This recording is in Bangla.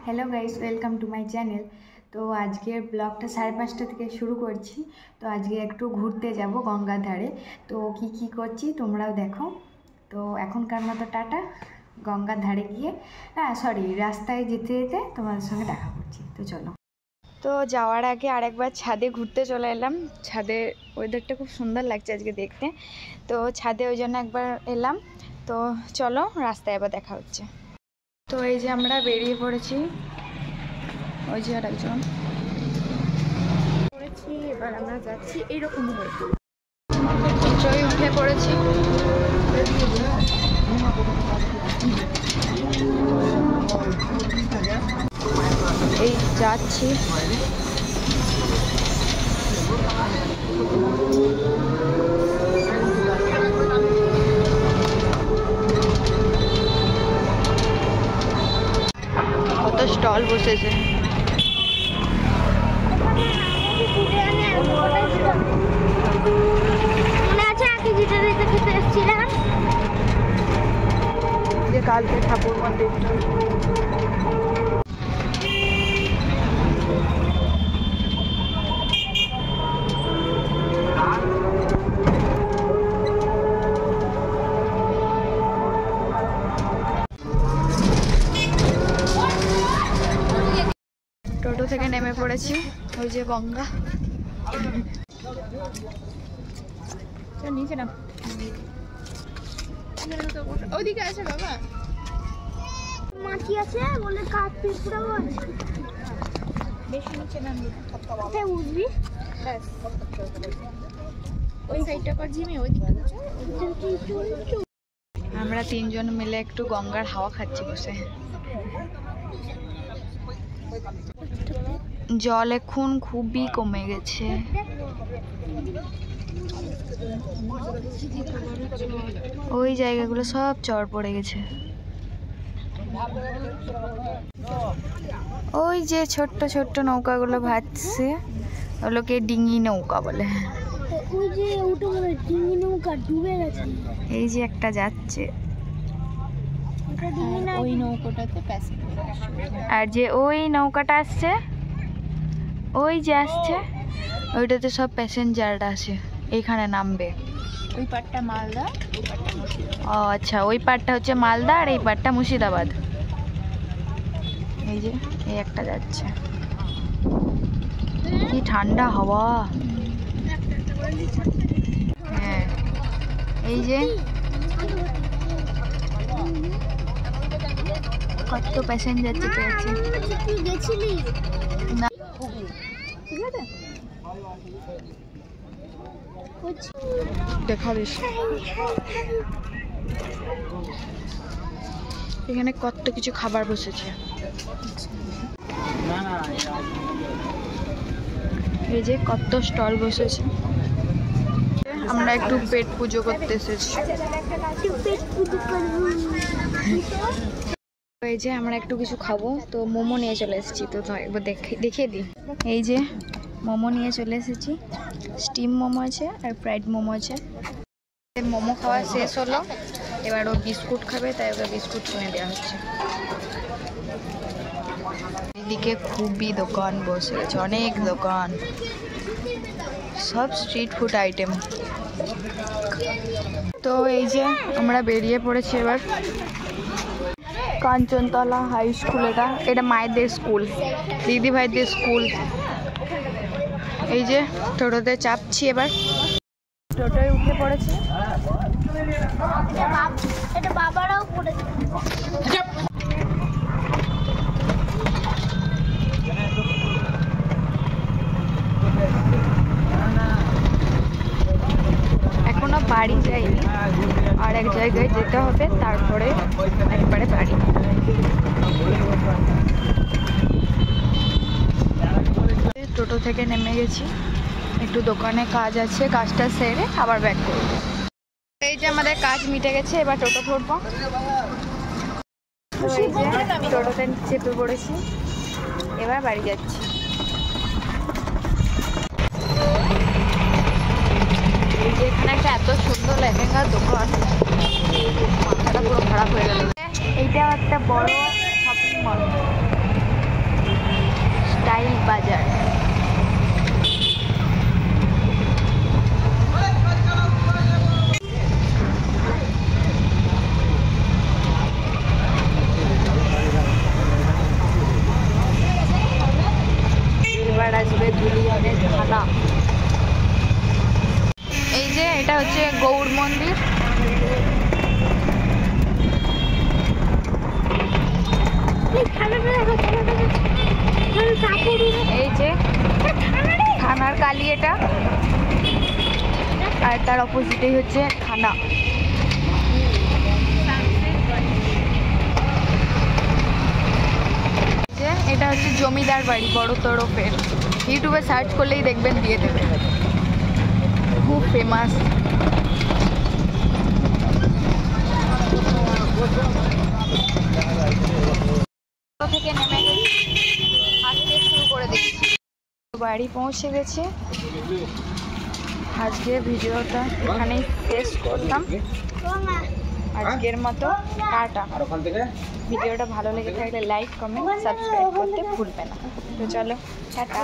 Hello guys welcome to my channel. तो आज के ब्लॉगटा 5:30 থেকে शुरू করছি। তো আজকে একটু ঘুরতে যাব গঙ্গার ধারে। তো কি করছি তোমরাও দেখো। তো এখনকার মতো টাটা, গঙ্গার ধারে গিয়ে রাস্তায় যেতে যেতে তোমাদের সঙ্গে দেখা করছি। তো চলো। তো যাওয়ার আগে আরেকবার ছাদে ঘুরতে চলে এলাম। ছাদে ওয়েদারটা খুব সুন্দর লাগছে আজকে দেখতে। তো ছাদে ওই জন্য একবার এলাম। তো চলো রাস্তায় এবার দেখা হচ্ছে। তো এই যে আমরা বেরিয়ে পড়েছি, ওই যে আর একজন পড়েছি। এবার আমরা যাচ্ছি এইরকম হয়ে উঠে পড়েছি। এই যাচ্ছি। কত স্টল বসেছে। যে কালকে ঠাকুর মন্দিরটা টোটো থেকে নেমে পড়েছি। ওই যে গঙ্গা নিচে না, ওইদিকে আছে বাবা, মাছি আছে বলে কাঠ পিঁপড়া আছে। বেশি নিচে না, কোথায় উঠবি? ওই সাইডটা কর জিমি, ওই দিকটা। আমরা তিনজন মিলে একটু গঙ্গার হাওয়া খাচ্ছি বসে। জল এখন খুবই কমে গেছে। ওই জায়গাগুলো সব চর পড়ে গেছে। ওই যে ছোট্ট ছোট্ট নৌকাগুলো ভাসছে, ওগুলোকে ডিঙি নৌকা বলে। ওই যে ওটা বলে ডিঙি নৌকা ডুবে গেছে। এই যে একটা যাচ্ছে, ওই নৌকাটাতে আর যে ওই নৌকাটা আসছে, ওই যে আসছে ওইটাতে সব প্যাসেঞ্জাররা আছে, এইখানে নামবে। ওই পাটটা মালদা, ও আচ্ছা, ওই পাটটা হচ্ছে মালদা আর এই পাটটা মুর্শিদাবাদ। এই যে এই একটা যাচ্ছে, কি ঠান্ডা হাওয়া। হ্যাঁ এই যে কত প্যাসেঞ্জার চেপে আছে। না দেখা দিস, এখানে কত কিছু খাবার বসেছে। এই যে কত স্টল বসেছে। আমরা একটু পেট পুজো করতে এসেছি। এই যে আমরা একটু কিছু খাবো, তো মোমো নিয়ে চলে এসেছি। তো একবার দেখিয়ে দিই। এই যে মোমো নিয়ে চলে এসেছি, স্টিম মোমো আছে আর ফ্রাইড মোমো আছে। মোমো খাওয়া শেষ হলো, এবার ও বিস্কুট খাবে, তাই ওকে বিস্কুট কিনে দেওয়া হচ্ছে। এদিকে খুবই দোকান বসে গেছে, অনেক দোকান, সব স্ট্রিট ফুড আইটেম। তো এই যে আমরা বেরিয়ে পড়েছি এবার কাঞ্চনতলা হাই স্কুল। এটা মায়েদের স্কুল, দিদি ভাইদের স্কুল। এই যে টোটোতে চাপছি, এবার টোটোয় উঠে পড়েছে। এটা বাবারাও পড়েছে। এখনো বাড়ি যাইনি, আর এক জায়গায় যেতে হবে, তারপরে একবারে বাড়ি। টোটো থেকে নেমে গেছি, একটু দোকানে কাজ আছে, কাজটা সেরে আবার ব্যাক করবো। এই যে আমাদের কাজ মিটে গেছে, এবার টোটো ধরবো। টোটোতে চেপে পড়েছি, এবার বাড়ি যাচ্ছি। এই যে এখানে একটা এত সুন্দর লেহেঙ্গার দোকান, মাথাটা পুরো খারাপ হয়ে গেল। এইটা একটা বড় শপিং মল। বাজার। এবার আসবে ধুলিয়ানের থানা। এই যে এটা হচ্ছে গৌর মন্দির। এই যে থানার কালী এটা, আর তার অপোজিটেই হচ্ছে থানা। এটা হচ্ছে জমিদার বাড়ি বড় তরফের। ইউটিউবে সার্চ করলেই দেখবেন দিয়ে দেবে, খুব ফেমাস। থেকে নেমে হাঁটতে শুরু করে দিচ্ছি, বাড়ি পৌঁছে গেছে। আজকে ভিডিওটা এখানেই শেষ করলাম। আজকের মতো টাটা। ভিডিওটা ভালো লেগে থাকলে লাইক, কমেন্ট, সাবস্ক্রাইব করতে ভুলবে না। তো চলো টাটা।